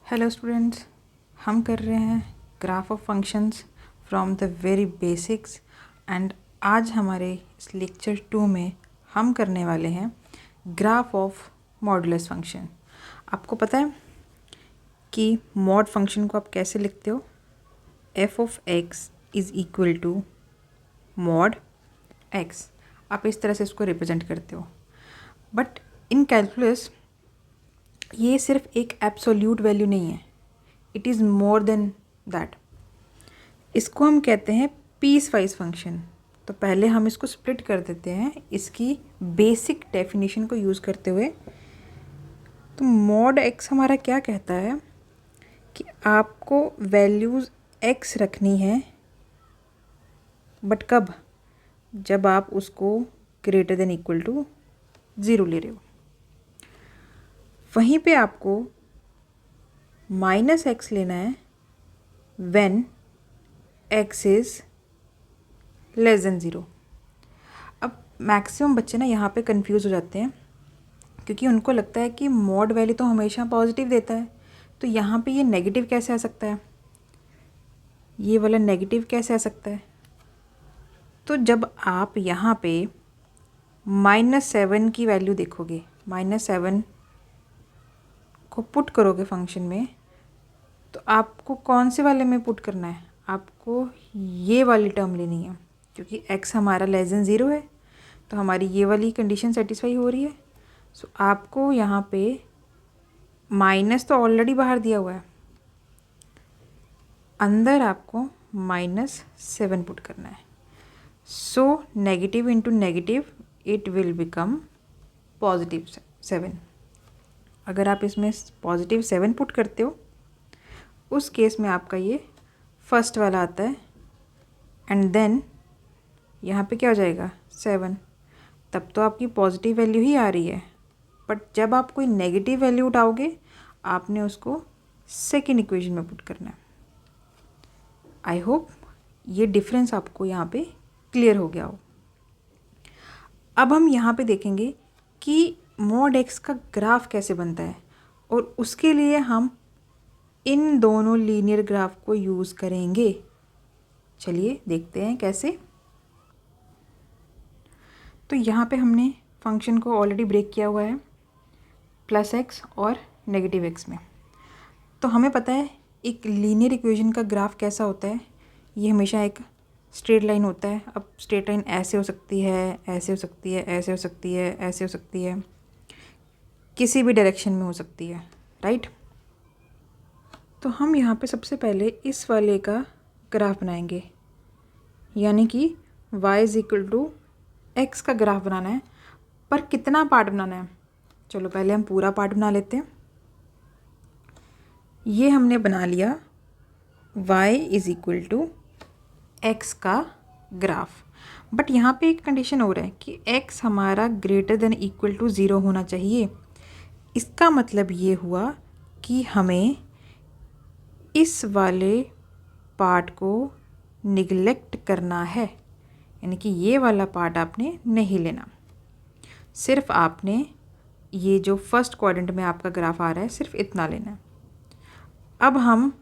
Hello students, हम कर रहे हैं graph of functions from the very basics and आज हमारे इस लेक्चर 2 में हम करने वाले हैं ग्राफ ऑफ मॉडुलस फंक्शन। आपको पता है कि मॉड फंक्शन को आप कैसे लिखते हो? F of X is equal to mod X. आप इस तरह से इसको रिप्रेजेंट करते हो, बट इन कैलकुलस ये सिर्फ एक एब्सोल्यूट वैल्यू नहीं है, it is more than that. इसको हम कहते हैं पीस वाइज फंक्शन। तो पहले हम इसको स्प्लिट कर देते हैं इसकी बेसिक डेफिनेशन को यूज़ करते हुए। तो मॉड एक्स हमारा क्या कहता है कि आपको वैल्यूज़ एक्स रखनी है, बट कब? जब आप उसको ग्रेटर देन इक्वल टू 0 ले रहे हो। वहीं पे आपको माइनस एक्स लेना है when x is less then 0। अब मैक्सिमम बच्चे ना यहाँ पे कंफ्यूज हो जाते हैं, क्योंकि उनको लगता है कि मॉड वैल्यू तो हमेशा पॉजिटिव देता है, तो यहाँ पे ये नेगेटिव कैसे आ सकता है, ये वाला नेगेटिव कैसे आ सकता है। तो जब आप यहाँ पे -7 की वैल्यू देखोगे, -7 को पुट करोगे फंक्शन में, तो आपको कौन से वाले में पुट करना है? आपको ये वाली टर्म लेनी है, क्योंकि x हमारा लेस देन 0 है, तो हमारी ये वाली कंडीशन सेटिस्फाई हो रही है। सो आपको यहाँ पे माइनस तो ऑलरेडी बाहर दिया हुआ है, अंदर आपको -7 पुट करना है। So negative into negative it will become +7। अगर आप इसमें +7 पुट करते हो, उस केस में आपका ये फर्स्ट वाला आता है, एंड देन यहाँ पे क्या हो जाएगा 7। तब तो आपकी पॉजिटिव वैल्यू ही आ रही है, बट जब आप कोई नेगेटिव वैल्यू उठाओगे आपने उसको सेकेंड इक्वेशन में पुट करना है। आई होप ये डिफरेंस आपको यहाँ पे क्लियर हो गया हो। अब हम यहाँ पे देखेंगे कि मॉड एक्स का ग्राफ कैसे बनता है, और उसके लिए हम इन दोनों लीनियर ग्राफ को यूज़ करेंगे। चलिए देखते हैं कैसे। तो यहाँ पे हमने फंक्शन को ऑलरेडी ब्रेक किया हुआ है +x और -x में। तो हमें पता है एक लीनियर इक्वेशन का ग्राफ कैसा होता है। ये हमेशा एक स्ट्रेट लाइन होता है। अब स्ट्रेट लाइन ऐसे हो सकती है, ऐसे हो सकती है, ऐसे हो सकती है, ऐसे हो सकती है, किसी भी डायरेक्शन में हो सकती है, राइट। तो हम यहाँ पे सबसे पहले इस वाले का ग्राफ बनाएंगे, यानी कि y = x का ग्राफ बनाना है। पर कितना पार्ट बनाना है? चलो पहले हम पूरा पार्ट बना लेते हैं। ये हमने बना लिया y = x का ग्राफ, बट यहाँ पे एक कंडीशन हो रहा है कि x हमारा ग्रेटर देन इक्वल टू 0 होना चाहिए। इसका मतलब ये हुआ कि हमें इस वाले पार्ट को निगलेक्ट करना है, यानी कि ये वाला पार्ट आपने नहीं लेना। सिर्फ आपने ये जो फर्स्ट क्वाड्रेंट में आपका ग्राफ आ रहा है सिर्फ इतना लेना है। अब हम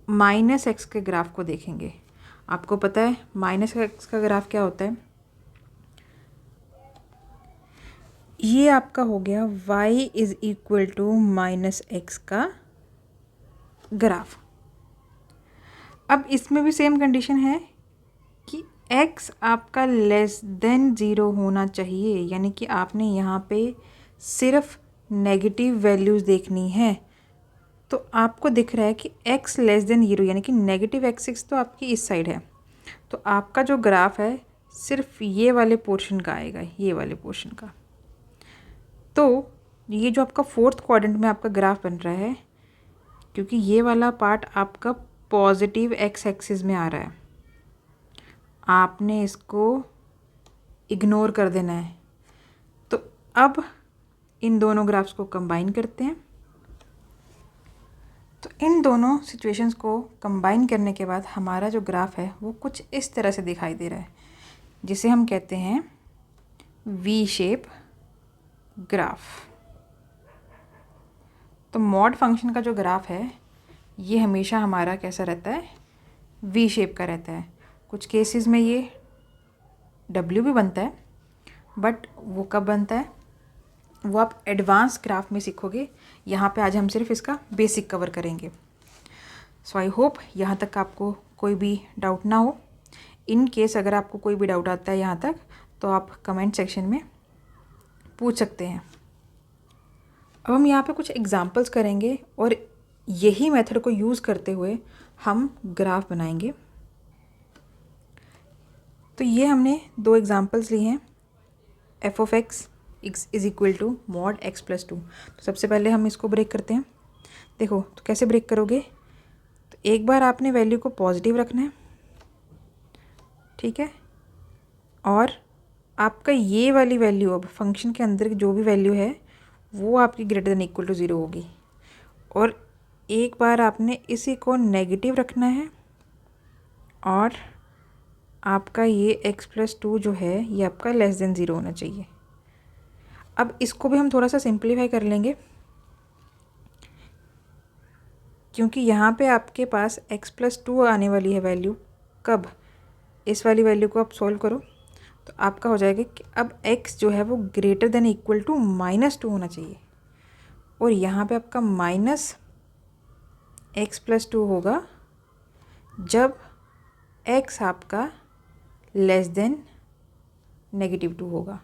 -x के ग्राफ को देखेंगे। आपको पता है -x का ग्राफ क्या होता है? ये आपका हो गया y = -x का ग्राफ। अब इसमें भी सेम कंडीशन है कि x आपका लेस देन 0 होना चाहिए, यानी कि आपने यहाँ पे सिर्फ नेगेटिव वैल्यूज़ देखनी है। तो आपको दिख रहा है कि x लेस देन 0 यानी कि नेगेटिव x6 तो आपकी इस साइड है। तो आपका जो ग्राफ है सिर्फ ये वाले पोर्शन का आएगा, ये वाले पोर्शन का। तो ये जो आपका फोर्थ क्वाड्रेंट में आपका ग्राफ बन रहा है, क्योंकि ये वाला पार्ट आपका पॉजिटिव x एक्सिस में आ रहा है, आपने इसको इग्नोर कर देना है। तो अब इन दोनों ग्राफ्स को कंबाइन करते हैं। तो इन दोनों सिचुएशंस को कंबाइन करने के बाद हमारा जो ग्राफ है वो कुछ इस तरह से दिखाई दे रहा है, जिसे हम कहते हैं वी शेप ग्राफ। तो मॉड फंक्शन का जो ग्राफ है ये हमेशा हमारा कैसा रहता है, वी शेप का रहता है। कुछ केसेस में ये डब्ल्यू भी बनता है, बट वो कब बनता है वो आप एडवांस ग्राफ में सीखोगे। यहाँ पे आज हम सिर्फ इसका बेसिक कवर करेंगे। सो आई होप यहाँ तक आपको कोई भी डाउट ना हो। इन केस अगर आपको कोई भी डाउट आता है यहाँ तक तो आप कमेंट सेक्शन में पूछ सकते हैं। अब हम यहाँ पे कुछ एग्जांपल्स करेंगे और यही मेथड को यूज़ करते हुए हम ग्राफ बनाएंगे। तो ये हमने दो एग्जांपल्स लिए हैं, F of X is equal to mod X plus 2। तो सबसे पहले हम इसको ब्रेक करते हैं। देखो तो कैसे ब्रेक करोगे, तो एक बार आपने वैल्यू को पॉजिटिव रखना है, ठीक है, और आपका ये वाली वैल्यू अब फंक्शन के अंदर की जो भी वैल्यू है वो आपकी ग्रेटर देन इक्वल टू 0 होगी। और एक बार आपने इसी को नेगेटिव रखना है और आपका ये x प्लस 2 जो है ये आपका लेस देन 0 होना चाहिए। अब इसको भी हम थोड़ा सा सिंप्लीफाई कर लेंगे, क्योंकि यहाँ पे आपके पास x प्लस 2 आने वाली है वैल्यू। कब, इस वाली वैल्यू को आप सॉल्व करो तो आपका हो जाएगा कि अब x जो है वो ग्रेटर देन इक्वल टू -2 होना चाहिए। और यहाँ पे आपका माइनस x प्लस 2 होगा जब x आपका लेस देन -2 होगा।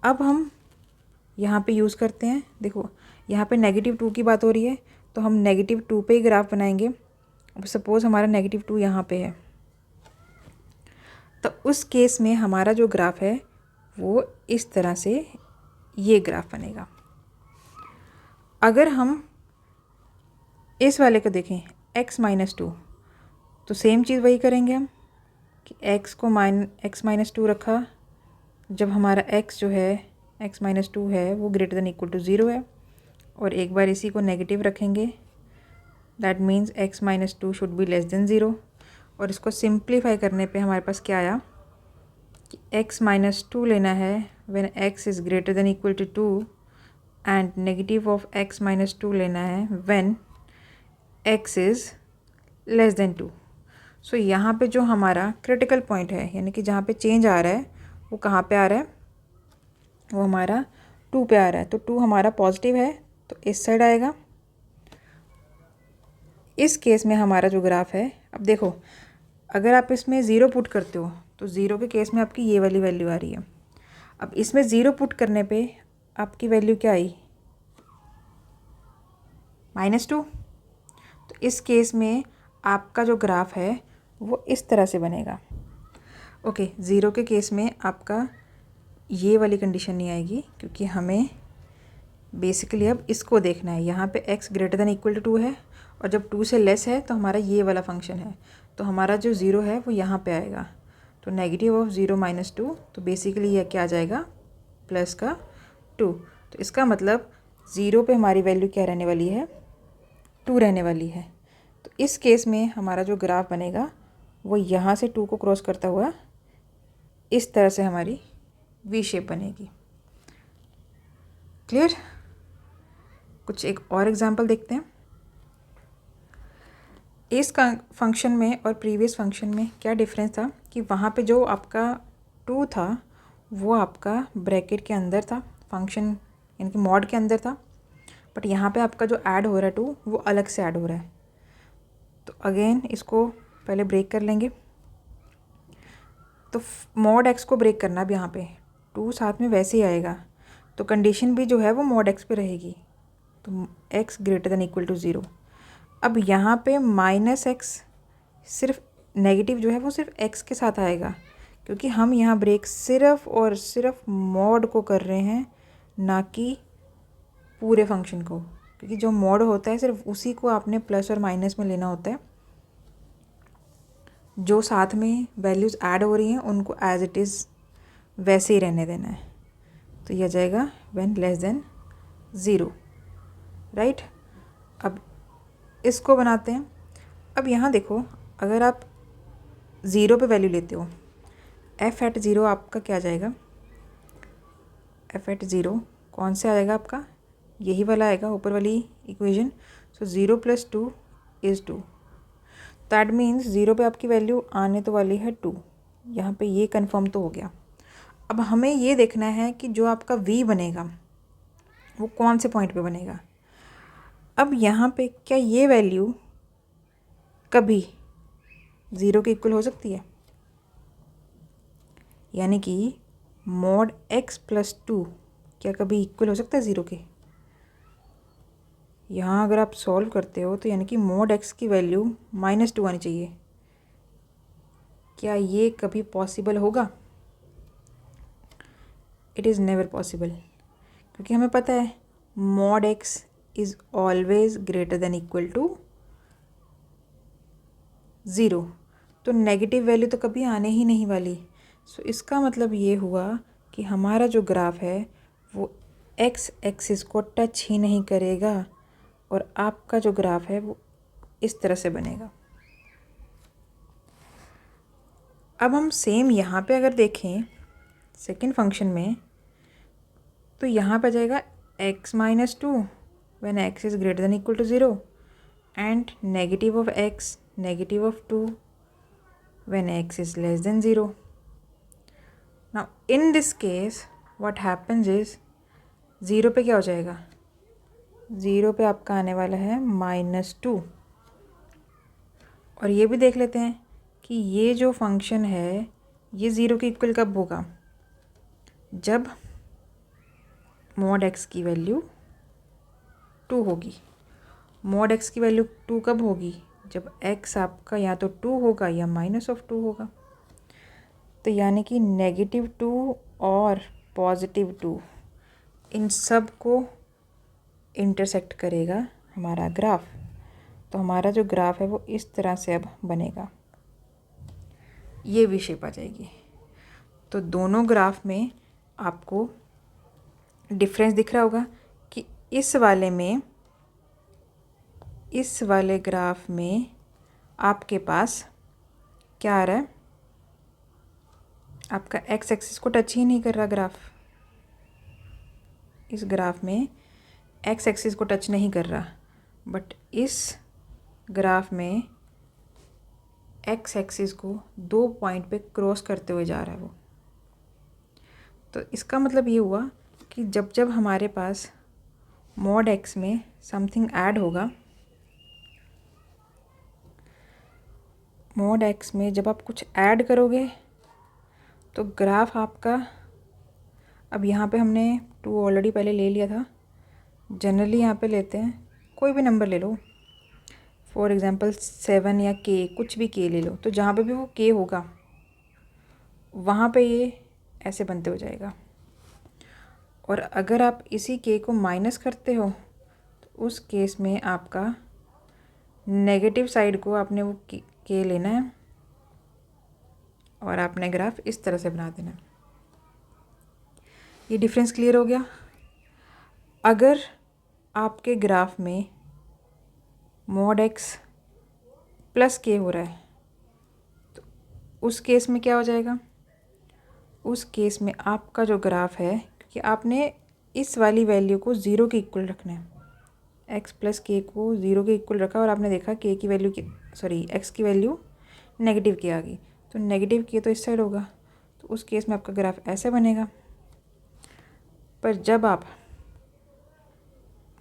अब हम यहाँ पे यूज़ करते हैं, देखो यहाँ पे -2 की बात हो रही है तो हम -2 पे ही ग्राफ बनाएंगे। अब सपोज़ हमारा -2 यहाँ पे है, तो उस केस में हमारा जो ग्राफ है वो इस तरह से ये ग्राफ बनेगा। अगर हम इस वाले को देखें x माइनस 2, तो सेम चीज़ वही करेंगे हम कि x माइनस 2 रखा जब हमारा x जो है x माइनस 2 है वो ग्रेटर देन इक्वल टू 0 है, और एक बार इसी को नेगेटिव रखेंगे, that means x minus 2 should be less than 0। और इसको सिंप्लीफाई करने पे हमारे पास क्या आया कि x माइनस 2 लेना है when x is greater than equal to 2 and negative of x minus 2 लेना है when x is less than 2। So यहाँ पे जो हमारा क्रिटिकल पॉइंट है, यानी कि जहाँ पे चेंज आ रहा है वो कहाँ पे आ रहा है, वो हमारा 2 पे आ रहा है। तो 2 हमारा पॉजिटिव है तो इस साइड आएगा। इस केस में हमारा जो ग्राफ है, अब देखो अगर आप इसमें 0 पुट करते हो तो 0 के केस में आपकी ये वाली वैल्यू आ रही है। अब इसमें 0 पुट करने पे आपकी वैल्यू क्या आई, -2। तो इस केस में आपका जो ग्राफ है वो इस तरह से बनेगा। ओके, 0 के केस में आपका ये वाली कंडीशन नहीं आएगी, क्योंकि हमें बेसिकली अब इसको देखना है। यहाँ पे x greater than equal to 2 है और जब 2 से लेस है तो हमारा ये वाला फंक्शन है, तो हमारा जो 0 है वो यहाँ पे आएगा। तो नेगेटिव ऑफ 0 माइनस 2, तो बेसिकली ये क्या आ जाएगा, प्लस का 2। तो इसका मतलब 0 पे हमारी वैल्यू क्या रहने वाली है, 2 रहने वाली है। तो इस केस में हमारा जो ग्राफ बनेगा वो यहाँ से 2 को क्रॉस करता हुआ इस तरह से हमारी वी शेप बनेगी। क्लियर? कुछ एक और एग्जांपल देखते हैं। इस फंक्शन में और प्रीवियस फंक्शन में क्या डिफरेंस था कि वहाँ पे जो आपका 2 था वो आपका ब्रैकेट के अंदर था, फंक्शन यानी कि मॉड के अंदर था, बट यहाँ पे आपका जो ऐड हो रहा है 2 वो अलग से ऐड हो रहा है। तो अगेन इसको पहले ब्रेक कर लेंगे। तो मॉड एक्स को ब्रेक करना, अब यहाँ पे 2 साथ में वैसे ही आएगा तो कंडीशन भी जो है वो मॉड एक्स पे रहेगी, तो x greater than equal to 0। अब यहाँ पे -x सिर्फ नेगेटिव जो है वो सिर्फ x के साथ आएगा, क्योंकि हम यहाँ ब्रेक सिर्फ और सिर्फ मॉड को कर रहे हैं, ना कि पूरे फंक्शन को, क्योंकि जो मॉड होता है सिर्फ उसी को आपने प्लस और माइनस में लेना होता है। जो साथ में वैल्यूज़ ऐड हो रही हैं उनको एज इट इज़ वैसे ही रहने देना है। तो यह जाएगा व्हेन लेस देन 0, राइट। अब इसको बनाते हैं। अब यहाँ देखो, अगर आप 0 पे वैल्यू लेते हो, f एट 0 आपका क्या जाएगा, f एट 0 कौन से आएगा आपका, यही वाला आएगा ऊपर वाली इक्वेशन। सो 0 + 2 = 2। दैट मीन्स 0 पे आपकी वैल्यू आने तो वाली है 2। यहाँ पे ये कंफर्म तो हो गया। अब हमें ये देखना है कि जो आपका v बनेगा वो कौन से पॉइंट पे बनेगा। अब यहाँ पे क्या ये वैल्यू कभी 0 के इक्वल हो सकती है? यानी कि mod x + 2 क्या कभी इक्वल हो सकता है 0 के? यहाँ अगर आप सॉल्व करते हो तो यानी कि mod x की वैल्यू -2 आनी चाहिए। क्या ये कभी पॉसिबल होगा? इट इज़ नेवर पॉसिबल, क्योंकि हमें पता है mod x is always greater than equal to 0। तो नेगेटिव वैल्यू तो कभी आने ही नहीं वाली। सो इसका मतलब ये हुआ कि हमारा जो ग्राफ है वो x एक्सिस को टच ही नहीं करेगा और आपका जो ग्राफ है वो इस तरह से बनेगा। अब हम सेम यहाँ पे अगर देखें सेकेंड फंक्शन में, तो यहाँ पे जाएगा x - 2 when x is greater than equal to 0 and negative of x negative of 2 when x is less than 0. Now in this case what happens is 0 पे क्या हो जाएगा? 0 पे आपका आने वाला है -2। और ये भी देख लेते हैं कि ये जो फंक्शन है ये 0 के इक्वल कब होगा? जब mod x की वैल्यू 2 होगी। mod x की वैल्यू 2 कब होगी? जब x आपका या तो 2 होगा या -2 होगा। तो यानी कि -2 और +2 इन सब को इंटरसेक्ट करेगा हमारा ग्राफ। तो हमारा जो ग्राफ है वो इस तरह से अब बनेगा, ये भी शेप आ जाएगी। तो दोनों ग्राफ में आपको डिफरेंस दिख रहा होगा कि इस वाले ग्राफ में आपके पास क्या आ रहा है? आपका x एक्सिस को टच ही नहीं कर रहा ग्राफ। इस ग्राफ में x एक्सिस को टच नहीं कर रहा, बट इस ग्राफ में x एक्सिस को 2 पॉइंट पे क्रॉस करते हुए जा रहा है वो। तो इसका मतलब ये हुआ कि जब जब हमारे पास mod x में समथिंग ऐड होगा, mod x में जब आप कुछ ऐड करोगे तो ग्राफ आपका, अब यहाँ पे हमने 2 ऑलरेडी पहले ले लिया था। जनरली यहाँ पे लेते हैं कोई भी नंबर ले लो, फॉर एग्ज़ाम्पल 7 या k, कुछ भी k ले लो। तो जहाँ पे भी वो k होगा वहाँ पे ये ऐसे बनते हो जाएगा। और अगर आप इसी k को माइनस करते हो तो उस केस में आपका नेगेटिव साइड को आपने वो k लेना है और आपने ग्राफ इस तरह से बना देना। ये डिफरेंस क्लियर हो गया? अगर आपके ग्राफ में mod x + k हो रहा है तो उस केस में क्या हो जाएगा? उस केस में आपका जो ग्राफ है, क्योंकि आपने इस वाली वैल्यू को 0 के इक्वल रखना है, x + k को 0 के इक्वल रखा और आपने देखा k की वैल्यू x की वैल्यू नेगेटिव k आ गई। तो नेगेटिव k तो इस साइड होगा, तो उस केस में आपका ग्राफ ऐसे बनेगा। पर जब आप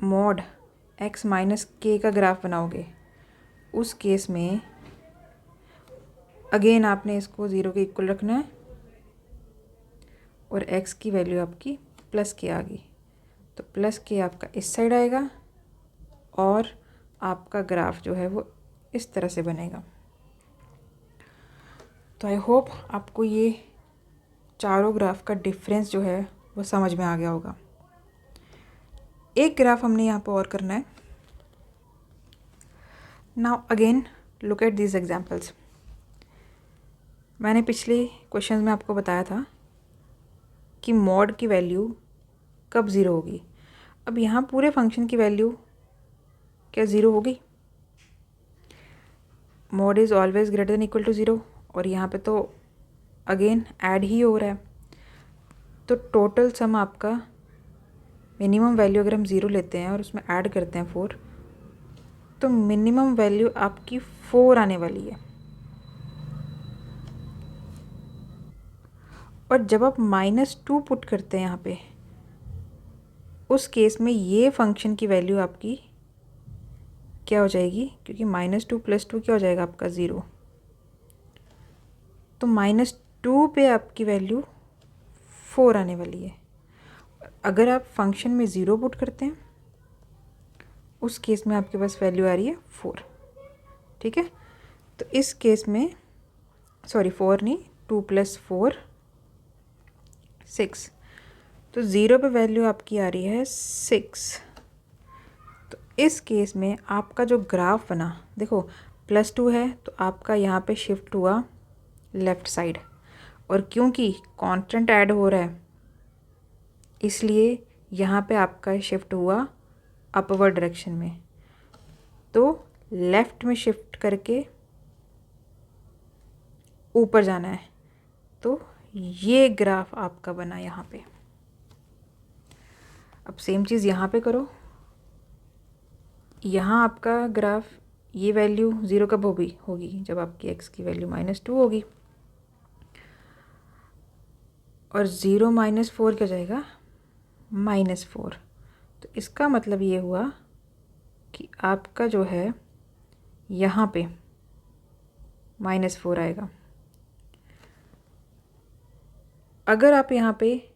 mod x - k का ग्राफ बनाओगे उस केस में अगेन आपने इसको 0 के इक्वल रखना है और x की वैल्यू आपकी +k आ गई। तो +k आपका इस साइड आएगा और आपका ग्राफ जो है वो इस तरह से बनेगा। तो आई होप आपको ये चारों ग्राफ का डिफरेंस जो है वो समझ में आ गया होगा। एक ग्राफ हमने यहाँ पर और करना है। Now again look at this examples. मैंने पिछले क्वेश्चन में आपको बताया था कि mod की वैल्यू कब 0 होगी। अब यहाँ पूरे फंक्शन की वैल्यू क्या 0 होगी? mod is always greater than equal to 0 और यहाँ पे तो अगेन ऐड ही हो रहा है। तो टोटल सम आपका मिनिमम वैल्यू अगर हम 0 लेते हैं और उसमें ऐड करते हैं 4, तो मिनिमम वैल्यू आपकी 4 आने वाली है। और जब आप -2 पुट करते हैं यहाँ पे, उस केस में ये फंक्शन की वैल्यू आपकी क्या हो जाएगी, क्योंकि -2 + 2 क्या हो जाएगा आपका 0, तो -2 पे आपकी वैल्यू 4 आने वाली है। अगर आप फंक्शन में 0 पुट करते हैं, उस केस में आपके पास वैल्यू आ रही है 4। ठीक है, तो इस केस में 4 नहीं, 2 + 4 6, तो 0 पे वैल्यू आपकी आ रही है 6। तो इस केस में आपका जो ग्राफ बना, देखो +2 है तो आपका यहाँ पे शिफ्ट हुआ लेफ़्ट साइड, और क्योंकि कांस्टेंट ऐड हो रहा है इसलिए यहाँ पे आपका शिफ्ट हुआ अपवर्ड डायरेक्शन में, तो लेफ़्ट में शिफ्ट करके ऊपर जाना है। तो ये ग्राफ आपका बना यहाँ पे। अब सेम चीज़ यहाँ पे करो, यहाँ आपका ग्राफ, ये वैल्यू 0 कब होगी जब आपकी x की वैल्यू -2 होगी, और 0 - 4 क्या जाएगा -4। तो इसका मतलब ये हुआ कि आपका जो है यहाँ पे -4 आएगा। अगर आप यहाँ पे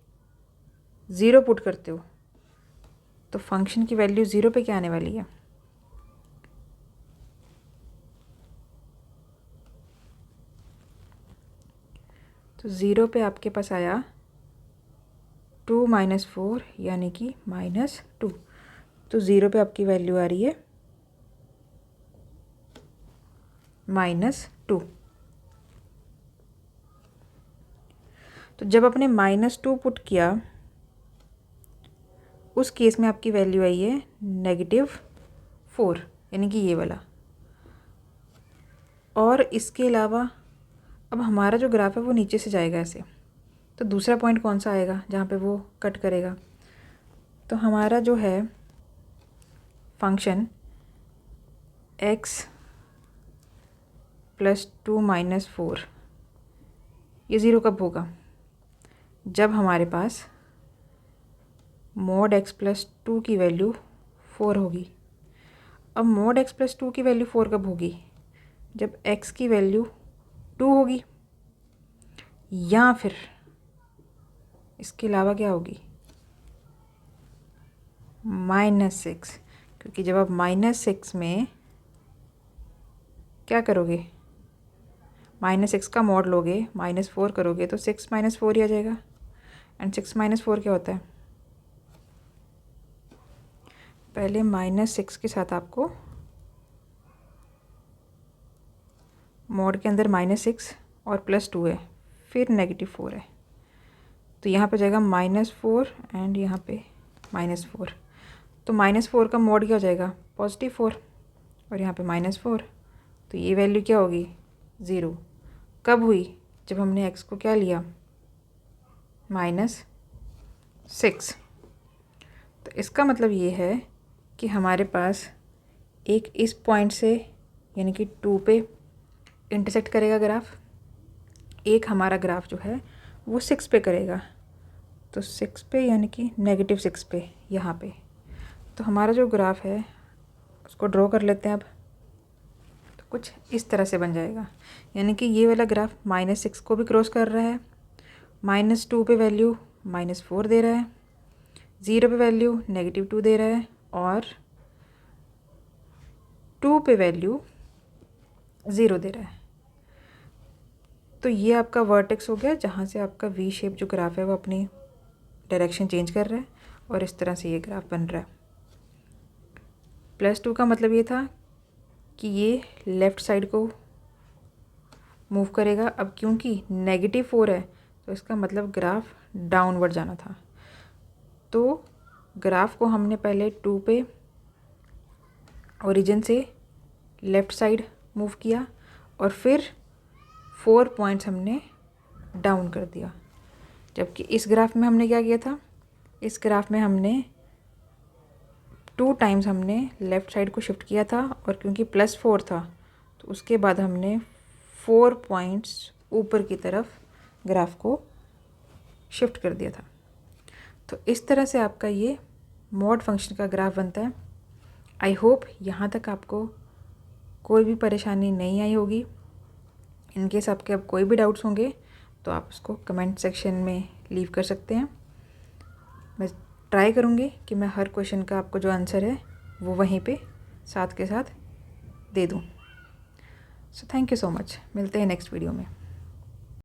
0 पुट करते हो तो फंक्शन की वैल्यू 0 पे क्या आने वाली है, तो 0 पे आपके पास आया 2 - 4 यानी कि -2। तो 0 पे आपकी वैल्यू आ रही है -2। तो जब आपने -2 पुट किया, उस केस में आपकी वैल्यू आई है -4, यानी कि ये वाला। और इसके अलावा अब हमारा जो ग्राफ है वो नीचे से जाएगा ऐसे, तो दूसरा पॉइंट कौन सा आएगा जहाँ पे वो कट करेगा, तो हमारा जो है फंक्शन x + 2 - 4, ये 0 कब होगा, जब हमारे पास mod x + 2 की वैल्यू 4 होगी। अब mod x + 2 की वैल्यू 4 कब होगी, जब x की वैल्यू 2 होगी, या फिर इसके अलावा क्या होगी -6, क्योंकि जब आप -6 में क्या करोगे, -6 का मॉड लोगे, -4 करोगे तो 6 - 4 ही आ जाएगा। एंड 6 - 4 क्या होता है, पहले -6 के साथ आपको मॉड के अंदर -6 और +2 है, फिर -4 है, तो यहाँ पे जाएगा -4 एंड यहाँ पे -4। तो -4 का मॉड क्या हो जाएगा +4, और यहाँ पे -4, तो ये वैल्यू क्या होगी 0। कब हुई, जब हमने x को क्या लिया -6। तो इसका मतलब ये है कि हमारे पास एक इस पॉइंट से यानी कि 2 पे इंटरसेक्ट करेगा ग्राफ, एक हमारा ग्राफ जो है वो 6 पे करेगा, तो 6 पे यानी कि -6 पे यहाँ पे। तो हमारा जो ग्राफ है उसको ड्रॉ कर लेते हैं अब, तो कुछ इस तरह से बन जाएगा, यानी कि ये वाला ग्राफ -6 को भी क्रॉस कर रहा है, -2 पे वैल्यू -4 दे रहा है, 0 पे वैल्यू -2 दे रहा है, और 2 पे वैल्यू 0 दे रहा है। तो ये आपका वर्टेक्स हो गया जहाँ से आपका वी शेप जो ग्राफ है वो अपनी डायरेक्शन चेंज कर रहा है, और इस तरह से ये ग्राफ बन रहा है। +2 का मतलब ये था कि ये लेफ़्ट साइड को मूव करेगा। अब क्योंकि -4 है तो इसका मतलब ग्राफ डाउनवर्ड जाना था, तो ग्राफ को हमने पहले 2 पे ओरिजिन से लेफ़्ट साइड मूव किया, और फिर 4 पॉइंट्स हमने डाउन कर दिया। जबकि इस ग्राफ में हमने क्या किया था, इस ग्राफ में हमने 2 टाइम्स हमने लेफ़्ट साइड को शिफ्ट किया था, और क्योंकि +4 था तो उसके बाद हमने 4 पॉइंट्स ऊपर की तरफ ग्राफ को शिफ्ट कर दिया था। तो इस तरह से आपका ये मॉड फंक्शन का ग्राफ बनता है। आई होप यहाँ तक आपको कोई भी परेशानी नहीं आई होगी। इनकेस आपके अब कोई भी डाउट्स होंगे तो आप उसको कमेंट सेक्शन में लीव कर सकते हैं। मैं ट्राई करूँगी कि मैं हर क्वेश्चन का आपको जो आंसर है वो वहीं पे साथ के साथ दे दूँ। So thank you so much. मिलते हैं नेक्स्ट वीडियो में।